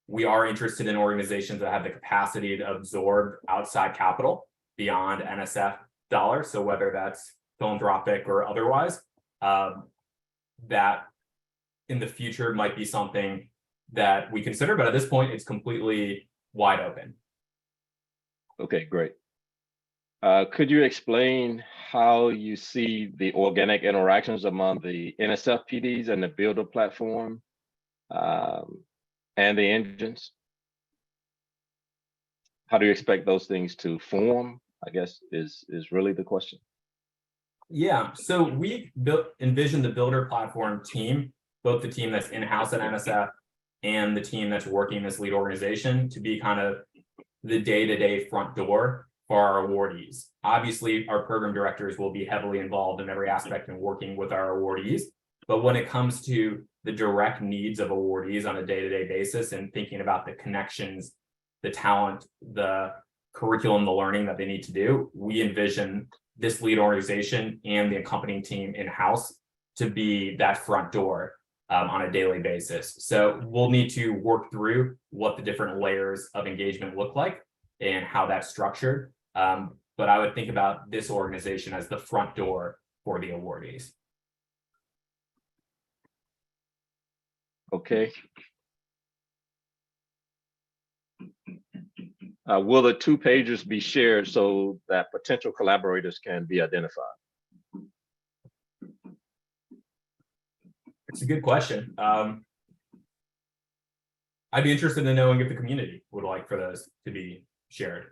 Speaker 1: we are interested in organizations that have the capacity to absorb outside capital beyond NSF dollars. So whether that's philanthropic or otherwise, that in the future might be something that we consider, but at this point, it's completely wide open.
Speaker 2: Okay, great. Could you explain how you see the organic interactions among the NSF PDs and the builder platform and the engines? How do you expect those things to form, I guess, is really the question.
Speaker 1: Yeah, so we envision the builder platform team, both the team that's in-house at NSF and the team that's working this lead organization, to be kind of the day-to-day front door for our awardees. Obviously, our program directors will be heavily involved in every aspect and working with our awardees. But when it comes to the direct needs of awardees on a day-to-day basis and thinking about the connections, the talent, the curriculum, the learning that they need to do, we envision this lead organization and the accompanying team in-house to be that front door on a daily basis. So we'll need to work through what the different layers of engagement look like and how that's structured. But I would think about this organization as the front door for the awardees.
Speaker 2: Okay. Will the 2 pages be shared so that potential collaborators can be identified?
Speaker 1: It's a good question. I'd be interested in knowing if the community would like for those to be shared.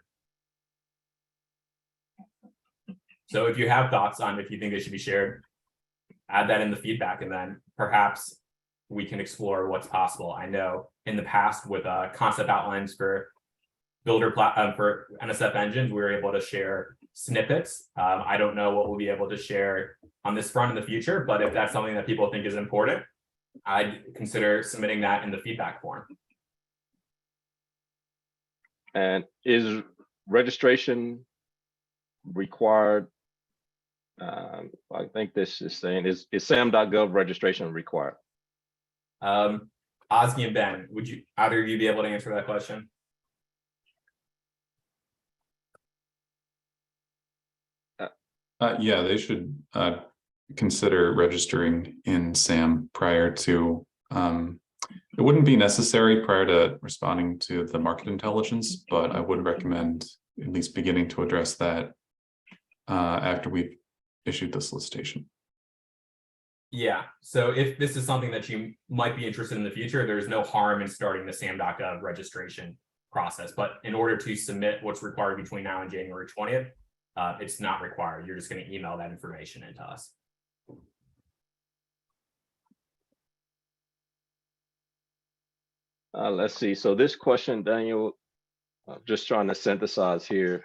Speaker 1: So if you have thoughts on if you think they should be shared, add that in the feedback, and then perhaps we can explore what's possible. I know in the past with concept outlines for for NSF Engines, we were able to share snippets. I don't know what we'll be able to share on this front in the future, but if that's something that people think is important, I'd consider submitting that in the feedback form.
Speaker 2: And is registration required? I think this is saying, is SAM.gov registration required?
Speaker 1: Ozzy and Ben, would you either of you be able to answer that question?
Speaker 3: Yeah, they should consider registering in SAM prior to, it wouldn't be necessary prior to responding to the market intelligence, but I would recommend at least beginning to address that after we've issued the solicitation.
Speaker 1: Yeah, so if this is something that you might be interested in the future, there's no harm in starting the SAM.gov registration process. But in order to submit what's required between now and January 20th, it's not required. You're just going to email that information into us.
Speaker 2: Let's see. So this question, Daniel, I'm just trying to synthesize here.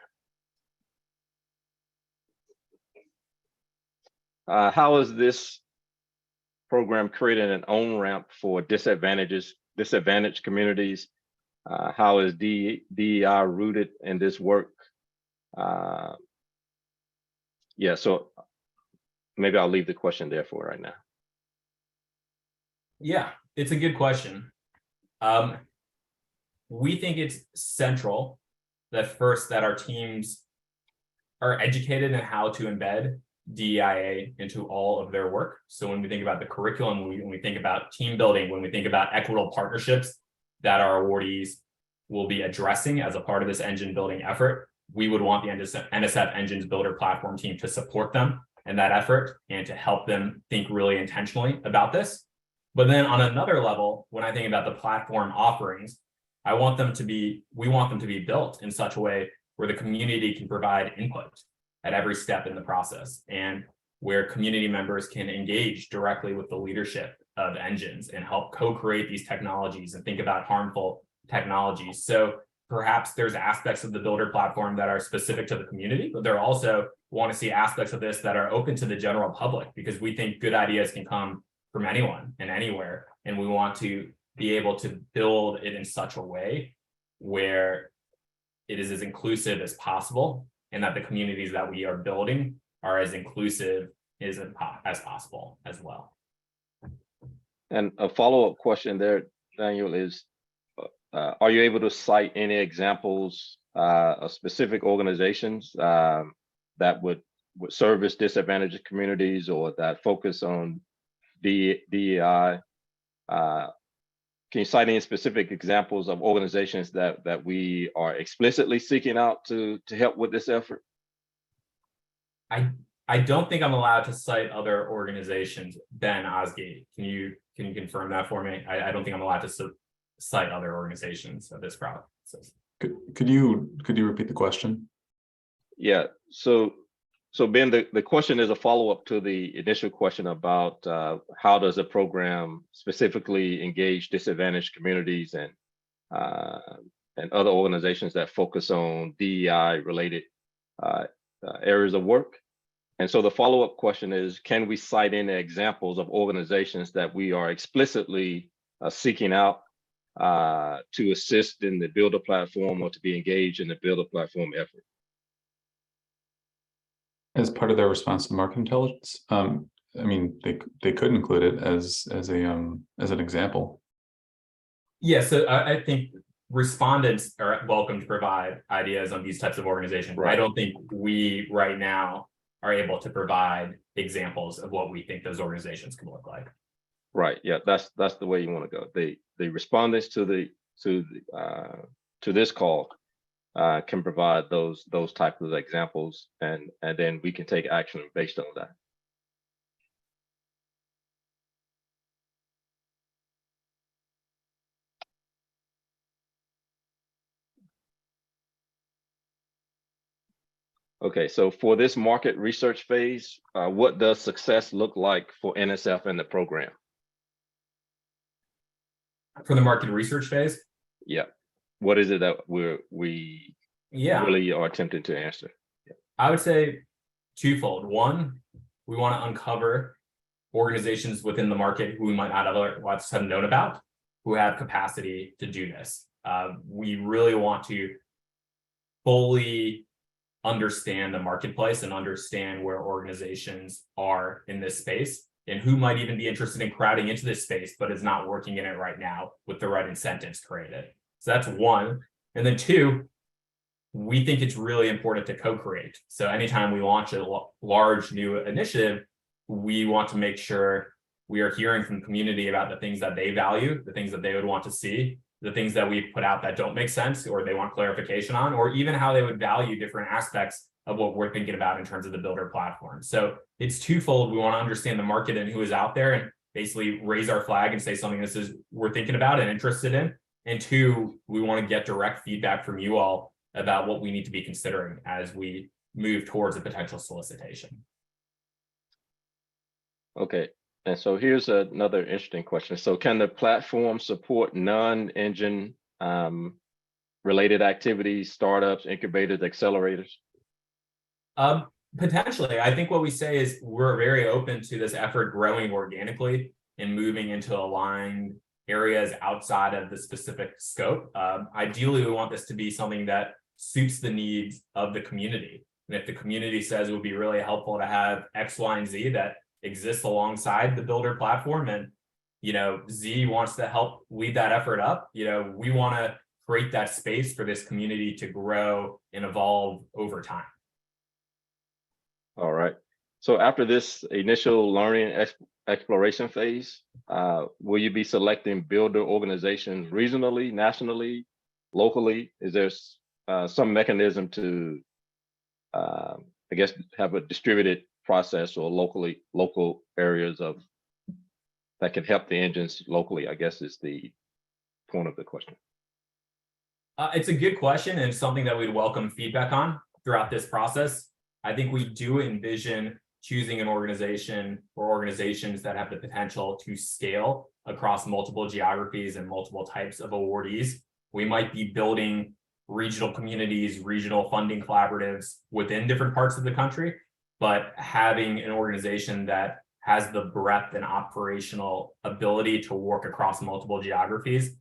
Speaker 2: How is this program creating an on-ramp for disadvantaged communities? How is DEI rooted in this work? Yeah, so maybe I'll leave the question there for right now.
Speaker 1: Yeah, it's a good question. We think it's central that first that our teams are educated in how to embed DEIA into all of their work. So when we think about the curriculum, when we think about team building, when we think about equitable partnerships that our awardees will be addressing as a part of this engine building effort. We would want the NSF Engines Builder Platform team to support them in that effort and to help them think really intentionally about this. But then on another level, when I think about the platform offerings, we want them to be built in such a way where the community can provide input at every step in the process, and where community members can engage directly with the leadership of engines and help co-create these technologies and think about harmful technologies. So perhaps there's aspects of the builder platform that are specific to the community, but there also want to see aspects of this that are open to the general public, because we think good ideas can come from anyone and anywhere. And we want to be able to build it in such a way where it is as inclusive as possible, and that the communities that we are building are as inclusive as possible as well.
Speaker 2: And a follow-up question there, Daniel, is are you able to cite any examples of specific organizations that would service disadvantaged communities or that focus on DEI? Can you cite any specific examples of organizations that we are explicitly seeking out to help with this effort?
Speaker 1: I don't think I'm allowed to cite other organizations. Ben Osgate, can you confirm that for me? I don't think I'm allowed to cite other organizations of this process.
Speaker 3: Could you repeat the question?
Speaker 2: Yeah. So Ben, the question is a follow-up to the initial question about how does a program specifically engage disadvantaged communities and other organizations that focus on DEI related areas of work. And so the follow-up question is, can we cite any examples of organizations that we are explicitly seeking out to assist in the Builder Platform or to be engaged in the Builder Platform effort?
Speaker 3: As part of their response to market intelligence, I mean, they could include it as an example.
Speaker 1: Yeah, so I think respondents are welcome to provide ideas on these types of organizations.
Speaker 2: Right.
Speaker 1: I don't think we right now are able to provide examples of what we think those organizations can look like.
Speaker 2: Right. Yeah, that's the way you want to go. The respondents to this call can provide those types of examples, and then we can take action based on that. Okay, so for this market research phase, what does success look like for NSF and the program?
Speaker 1: For the market research phase?
Speaker 2: Yeah. What is it that we really are attempting to answer? Yeah.
Speaker 1: I would say twofold. One, we want to uncover organizations within the market who we might not otherwise have known about, who have capacity to do this. We really want to fully understand the marketplace and understand where organizations are in this space and who might even be interested in crowding into this space, but is not working in it right now with the right incentives created. So that's one. And then two, we think it's really important to co-create. So anytime we launch a large new initiative, we want to make sure we are hearing from the community about the things that they value, the things that they would want to see, the things that we put out that don't make sense or they want clarification on, or even how they would value different aspects of what we're thinking about in terms of the builder platform. So it's twofold. We want to understand the market and who is out there and basically raise our flag and say something this is we're thinking about and interested in. And two, we want to get direct feedback from you all about what we need to be considering as we move towards a potential solicitation.
Speaker 2: Okay. And so here's another interesting question. So can the platform support non-engine related activities, startups, incubators, accelerators?
Speaker 1: Potentially. I think what we say is we're very open to this effort growing organically and moving into aligned areas outside of the specific scope. Ideally, we want this to be something that suits the needs of the community. And if the community says it would be really helpful to have X, Y, and Z that exists alongside the builder platform, and Z wants to help lead that effort up, we want to create that space for this community to grow and evolve over time.
Speaker 2: All right. So after this initial learning exploration phase, will you be selecting builder organizations regionally, nationally, locally? Is there some mechanism to, I guess, have a distributed process or local areas of that can help the engines locally, I guess is the point of the question.
Speaker 1: It's a good question and something that we'd welcome feedback on throughout this process. I think we do envision choosing an organization or organizations that have the potential to scale across multiple geographies and multiple types of awardees. We might be building regional communities, regional funding collaboratives within different parts of the country, but having an organization that has the breadth and operational ability to work across multiple geographies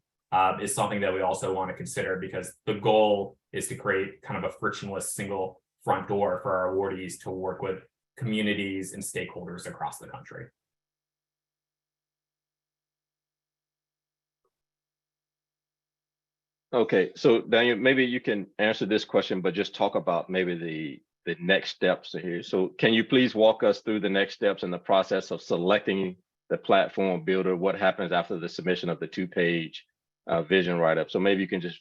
Speaker 1: is something that we also want to consider, because the goal is to create kind of a frictionless single front door for our awardees to work with communities and stakeholders across the country.
Speaker 2: Okay, so Daniel, maybe you can answer this question, but just talk about maybe the next steps here. So can you please walk us through the next steps in the process of selecting the platform builder? What happens after the submission of the 2-page vision write-up? So maybe you can just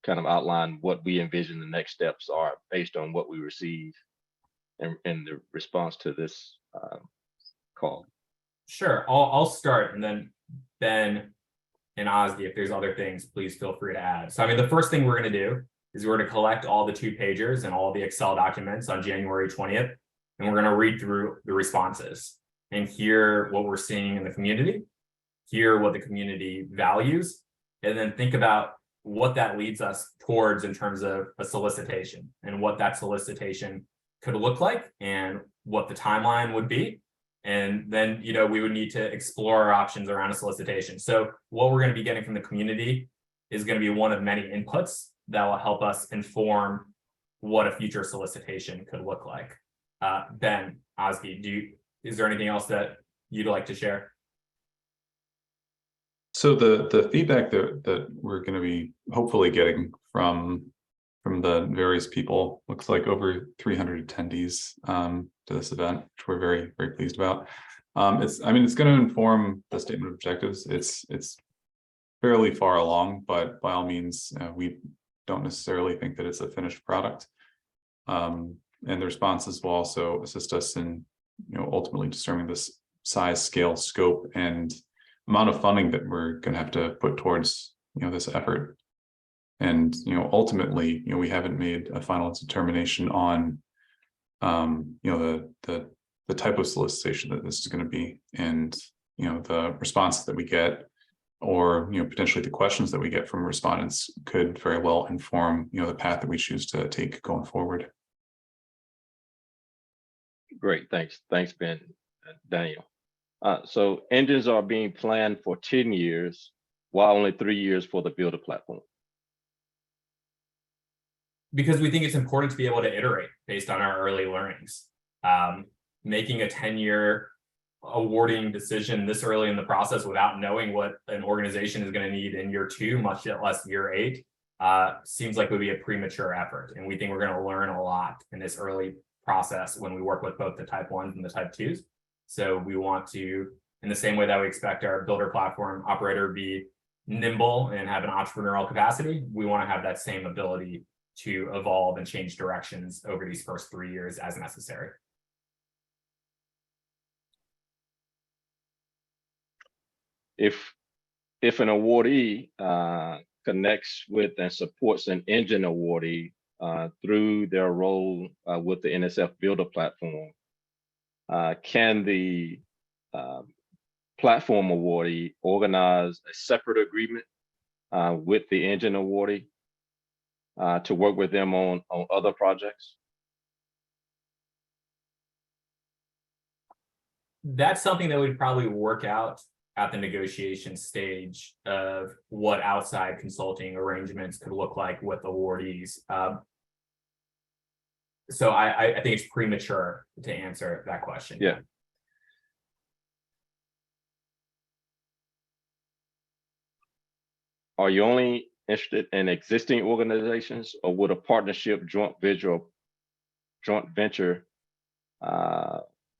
Speaker 2: kind of outline what we envision the next steps are based on what we receive in the response to this call.
Speaker 1: Sure, I'll start, and then Ben and Ozzy, if there's other things, please feel free to add. So I mean, the first thing we're going to do is we're going to collect all the 2-pagers and all the Excel documents on January 20th, and we're going to read through the responses and hear what we're seeing in the community, hear what the community values, and then think about what that leads us towards in terms of a solicitation and what that solicitation could look like and what the timeline would be. And then, you know, we would need to explore our options around a solicitation. So what we're going to be getting from the community is going to be one of many inputs that will help us inform what a future solicitation could look like. Ben, Ozzy, is there anything else that you'd like to share?
Speaker 3: So the feedback that we're going to be hopefully getting from the various people, looks like over 300 attendees to this event, which we're very, very pleased about. It's going to inform the statement of objectives. It's fairly far along, but by all means, we don't necessarily think that it's a finished product. And the responses will also assist us in, you know, ultimately determining this size, scale, scope, and amount of funding that we're going to have to put towards, you know, this effort. And, you know, ultimately, you know, we haven't made a final determination on, you know, the type of solicitation that this is going to be, and, you know, the responses that we get, or, you know, potentially the questions that we get from respondents could very well inform, you know, the path that we choose to take going forward.
Speaker 2: Great, thanks, Ben, Daniel. So engines are being planned for 10 years, while only 3 years for the builder platform.
Speaker 1: Because we think it's important to be able to iterate based on our early learnings. Making a 10-year awarding decision this early in the process without knowing what an organization is going to need in year 2, much less year 8, seems like would be a premature effort. And we think we're going to learn a lot in this early process when we work with both the type 1s and the type 2s. So we want to, in the same way that we expect our builder platform operator to be nimble and have an entrepreneurial capacity, we want to have that same ability to evolve and change directions over these first 3 years as necessary.
Speaker 2: If an awardee connects with and supports an engine awardee through their role with the NSF Builder Platform, can the platform awardee organize a separate agreement with the engine awardee to work with them on other projects?
Speaker 1: That's something that we'd probably work out at the negotiation stage of what outside consulting arrangements could look like with awardees. So I think it's premature to answer that question.
Speaker 2: Yeah. Are you only interested in existing organizations, or would a partnership joint venture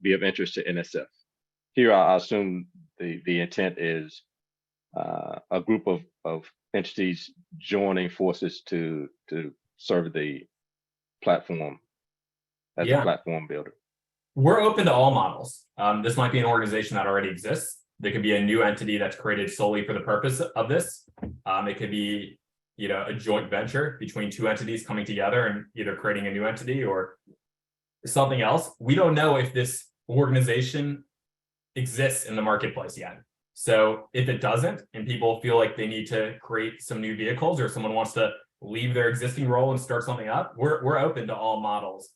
Speaker 2: be of interest to NSF? Here, I assume the intent is a a group of entities joining forces to serve the platform as a platform builder?
Speaker 1: We're open to all models. This might be an organization that already exists. There could be a new entity that's created solely for the purpose of this. It could be, a joint venture between two entities coming together and either creating a new entity or something else. We don't know if this organization exists in the marketplace yet. So if it doesn't, and people feel like they need to create some new vehicles, or someone wants to leave their existing role and start something up, we're open to all models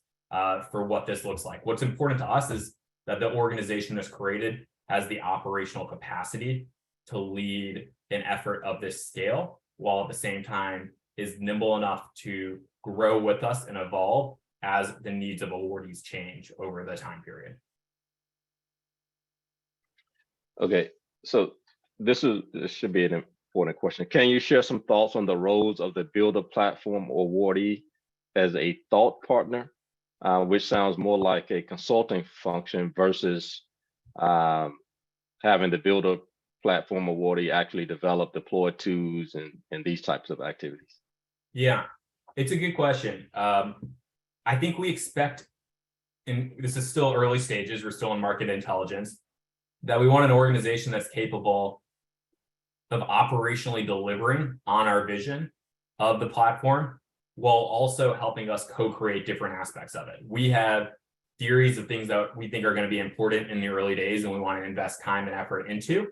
Speaker 1: for what this looks like. What's important to us is that the organization that's created has the operational capacity to lead an effort of this scale, while at the same time is nimble enough to grow with us and evolve as the needs of awardees change over the time period.
Speaker 2: Okay, so this should be an important question. Can you share some thoughts on the roles of the Builder Platform awardee as a thought partner, which sounds more like a consulting function versus having the Builder Platform awardee actually develop, deploy tools and these types of activities?
Speaker 1: Yeah, it's a good question. I think we expect, and this is still early stages, we're still in market intelligence, that we want an organization that's capable of operationally delivering on our vision of the platform while also helping us co-create different aspects of it. We have theories of things that we think are going to be important in the early days and we want to invest time and effort into,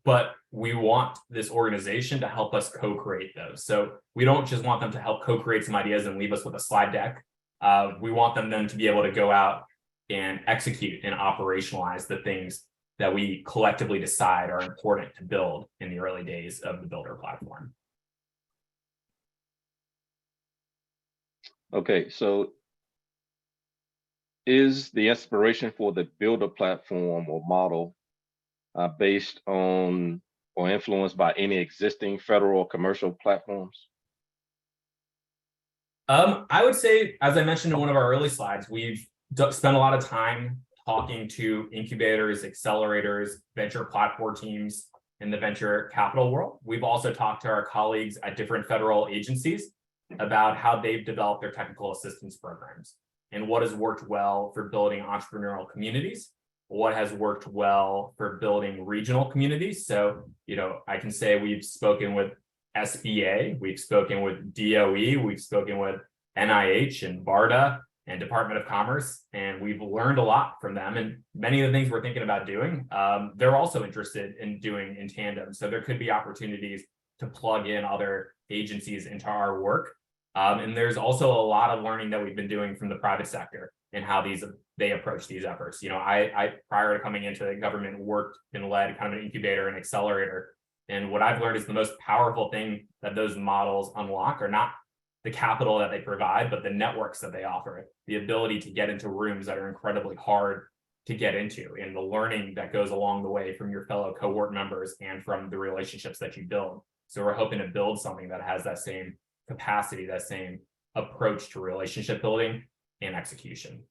Speaker 1: but we want this organization to help us co-create those. So we don't just want them to help co-create some ideas and leave us with a slide deck. We want them then to be able to go out and execute and operationalize the things that we collectively decide are important to build in the early days of the Builder Platform.
Speaker 2: Okay, so is the inspiration for the Builder Platform or model based on or influenced by any existing federal or commercial platforms?
Speaker 1: I would say, as I mentioned in one of our early slides, we've spent a lot of time talking to incubators, accelerators, venture platform teams in the venture capital world. We've also talked to our colleagues at different federal agencies about how they've developed their technical assistance programs and what has worked well for building entrepreneurial communities, what has worked well for building regional communities. So, I can say we've spoken with SBA, we've spoken with DOE, we've spoken with NIH and BARDA and Department of Commerce, and we've learned a lot from them. And many of the things we're thinking about doing, they're also interested in doing in tandem. So there could be opportunities to plug in other agencies into our work. And there's also a lot of learning that we've been doing from the private sector and how they approach these efforts. I prior to coming into the government worked and led kind of an incubator and accelerator. And what I've learned is the most powerful thing that those models unlock are not the capital that they provide, but the networks that they offer, the ability to get into rooms that are incredibly hard to get into, and the learning that goes along the way from your fellow cohort members and from the relationships that you build. So we're hoping to build something that has that same capacity, that same approach to relationship building and execution.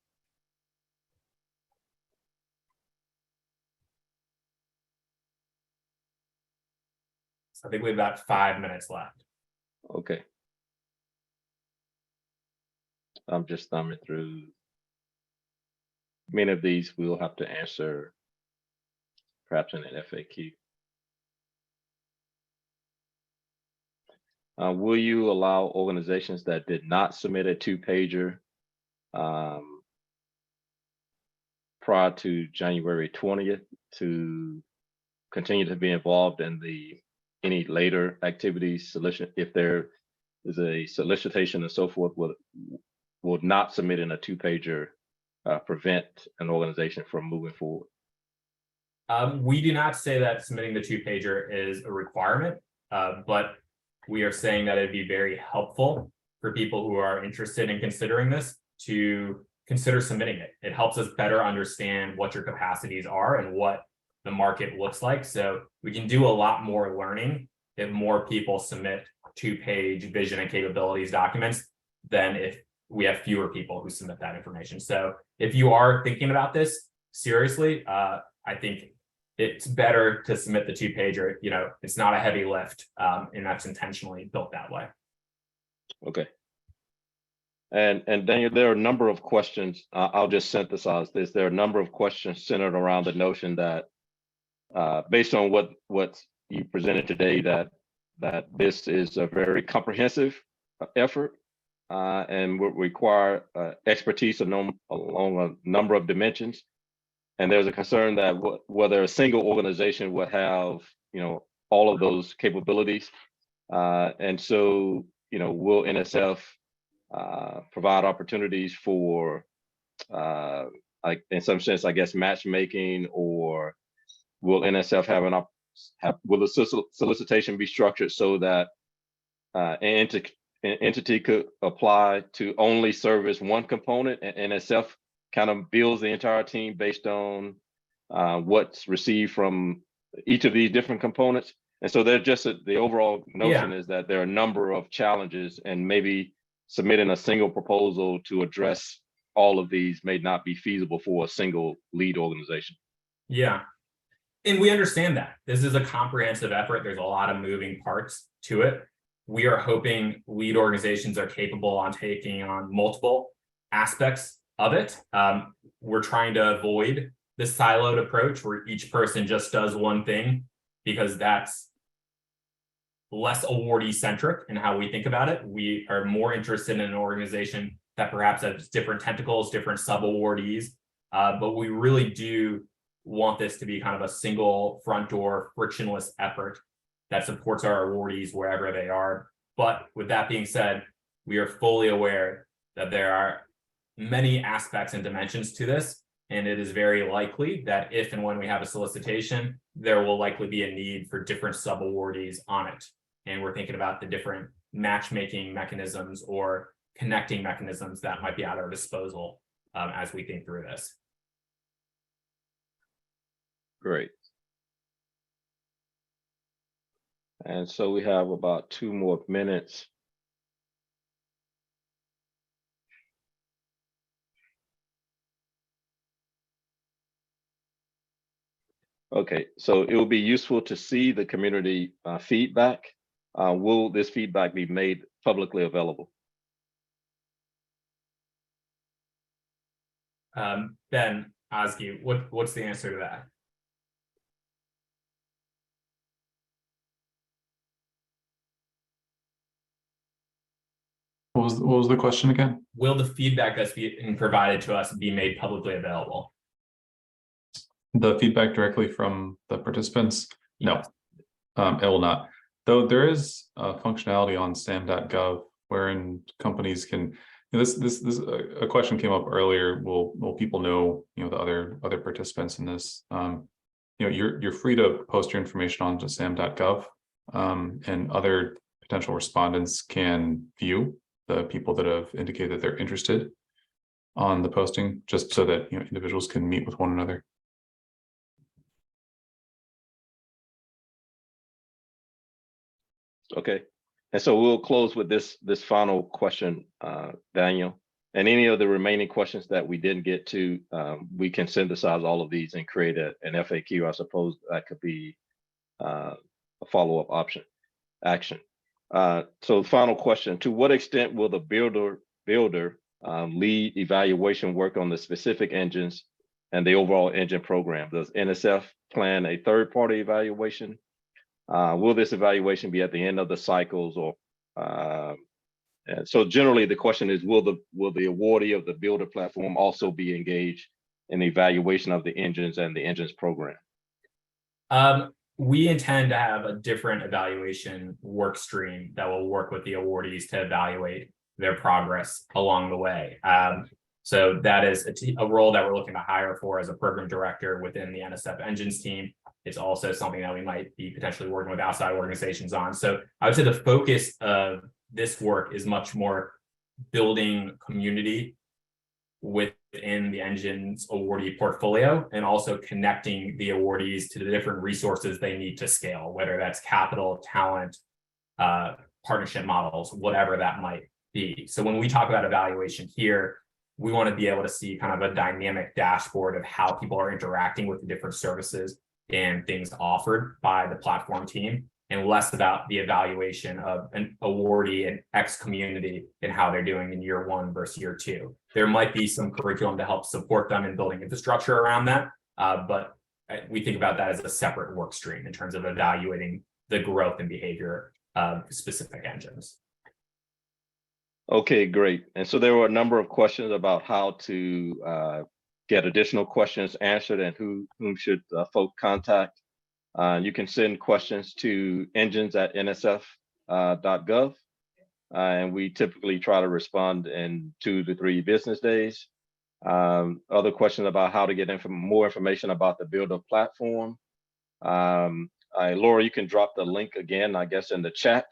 Speaker 1: So I think we have about 5 minutes left.
Speaker 2: Okay. I'm just thumbing through. Many of these we'll have to answer perhaps in an FAQ. Will you allow organizations that did not submit a 2-pager prior to January 20th to continue to be involved in any later activities, if there is a solicitation and so forth, will not submit in a 2-pager prevent an organization from moving forward?
Speaker 1: We do not say that submitting the 2-pager is a requirement, but we are saying that it'd be very helpful for people who are interested in considering this to consider submitting it. It helps us better understand what your capacities are and what the market looks like. So we can do a lot more learning if more people submit 2-page vision and capabilities documents than if we have fewer people who submit that information. So if you are thinking about this seriously, I think it's better to submit the 2-pager. It's not a heavy lift, and that's intentionally built that way.
Speaker 2: Okay. And Daniel, there are a number of questions. I'll just synthesize this. There are a number of questions centered around the notion that, based on what you presented today, that this is a very comprehensive effort and will require expertise along a number of dimensions. And there's a concern that whether a single organization would have, all of those capabilities. And so, will NSF provide opportunities for, like in some sense, I guess, matchmaking, or will NSF will the solicitation be structured so that an entity could apply to only service one component, and NSF kind of builds the entire team based on what's received from each of these different components? And so they're just the overall notion is that there are a number of challenges, and maybe submitting a single proposal to address all of these may not be feasible for a single lead organization.
Speaker 1: Yeah. And we understand that this is a comprehensive effort. There's a lot of moving parts to it. We are hoping lead organizations are capable on taking on multiple aspects of it. We're trying to avoid the siloed approach where each person just does one thing, because that's less awardee centric in how we think about it. We are more interested in an organization that perhaps has different tentacles, different sub-awardees, but we really do want this to be kind of a single front door, frictionless effort that supports our awardees wherever they are. But with that being said, we are fully aware that there are many aspects and dimensions to this, and it is very likely that if and when we have a solicitation, there will likely be a need for different sub-awardees on it. And we're thinking about the different matchmaking mechanisms or connecting mechanisms that might be at our disposal as we think through this.
Speaker 2: Great. And so we have about 2 more minutes. Okay, so it will be useful to see the community feedback. Will this feedback be made publicly available?
Speaker 1: Ben Oski, what's the answer to that?
Speaker 3: What was the question again?
Speaker 1: Will the feedback that's being provided to us be made publicly available?
Speaker 3: The feedback directly from the participants? No, it will not. Though there is functionality on sam.gov wherein companies can. A question came up earlier. Will people know the other participants in this? You're free to post your information onto sam.gov, and other potential respondents can view the people that have indicated that they're interested on the posting, just so that individuals can meet with one another.
Speaker 2: Okay, and so we'll close with this final question, Daniel. And any of the remaining questions that we didn't get to, we can synthesize all of these and create an FAQ. I suppose that could be a follow-up action. So the final question: to what extent will the builder lead evaluation work on the specific engines and the overall engine program? Does NSF plan a third-party evaluation? Will this evaluation be at the end of the cycles, or and so generally the question is, will the awardee of the builder platform also be engaged in the evaluation of the engines and the engines program?
Speaker 1: We intend to have a different evaluation work stream that will work with the awardees to evaluate their progress along the way. So that is a role that we're looking to hire for as a program director within the NSF Engines team. It's also something that we might be potentially working with outside organizations on. So I would say the focus of this work is much more building community within the engines awardee portfolio, and also connecting the awardees to the different resources they need to scale, whether that's capital, talent, partnership models, whatever that might be. So when we talk about evaluation here, we want to be able to see kind of a dynamic dashboard of how people are interacting with the different services in things offered by the platform team, and less about the evaluation of an awardee in X community and how they're doing in year 1 versus year 2. There might be some curriculum to help support them in building infrastructure around that, but we think about that as a separate work stream in terms of evaluating the growth and behavior of specific engines.
Speaker 2: Okay, great. And so there were a number of questions about how to get additional questions answered and whom should folk contact. You can send questions to engines@nsf.gov, and we typically try to respond in 2 to 3 business days. Other questions about how to get more information about the Builder platform. Laura, you can drop the link again, I guess, in the chat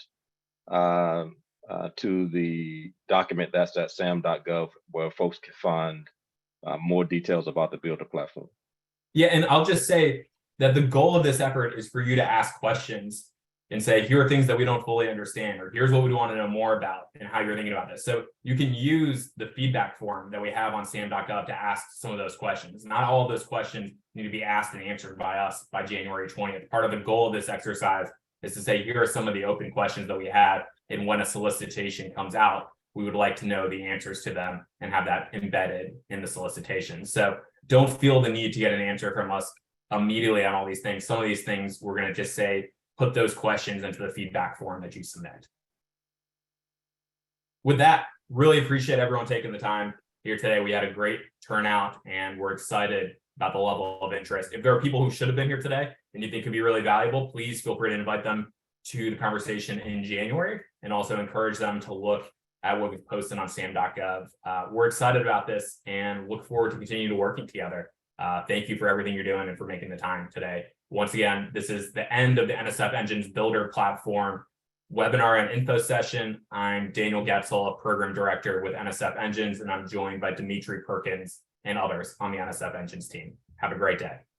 Speaker 2: to the document that's at sam.gov, where folks can find more details about the Builder platform.
Speaker 1: Yeah, and I'll just say that the goal of this effort is for you to ask questions and say, here are things that we don't fully understand, or here's what we want to know more about and how you're thinking about this. So you can use the feedback form that we have on sam.gov to ask some of those questions. Not all of those questions need to be asked and answered by us by January 20th. Part of the goal of this exercise is to say, here are some of the open questions that we have, and when a solicitation comes out, we would like to know the answers to them and have that embedded in the solicitation. So don't feel the need to get an answer from us immediately on all these things. Some of these things we're going to just say, put those questions into the feedback form that you submit. With that, really appreciate everyone taking the time here today. We had a great turnout and we're excited about the level of interest. If there are people who should have been here today and you think could be really valuable, please feel free to invite them to the conversation in January, and also encourage them to look at what we've posted on sam.gov. We're excited about this and look forward to continuing to working together. Thank you for everything you're doing and for making the time today. Once again, this is the end of the NSF Engines Builder Platform webinar and info session. I'm Daniel Goetzel, a program director with NSF Engines, and I'm joined by Dmitri Perkins and others on the NSF Engines team. Have a great day.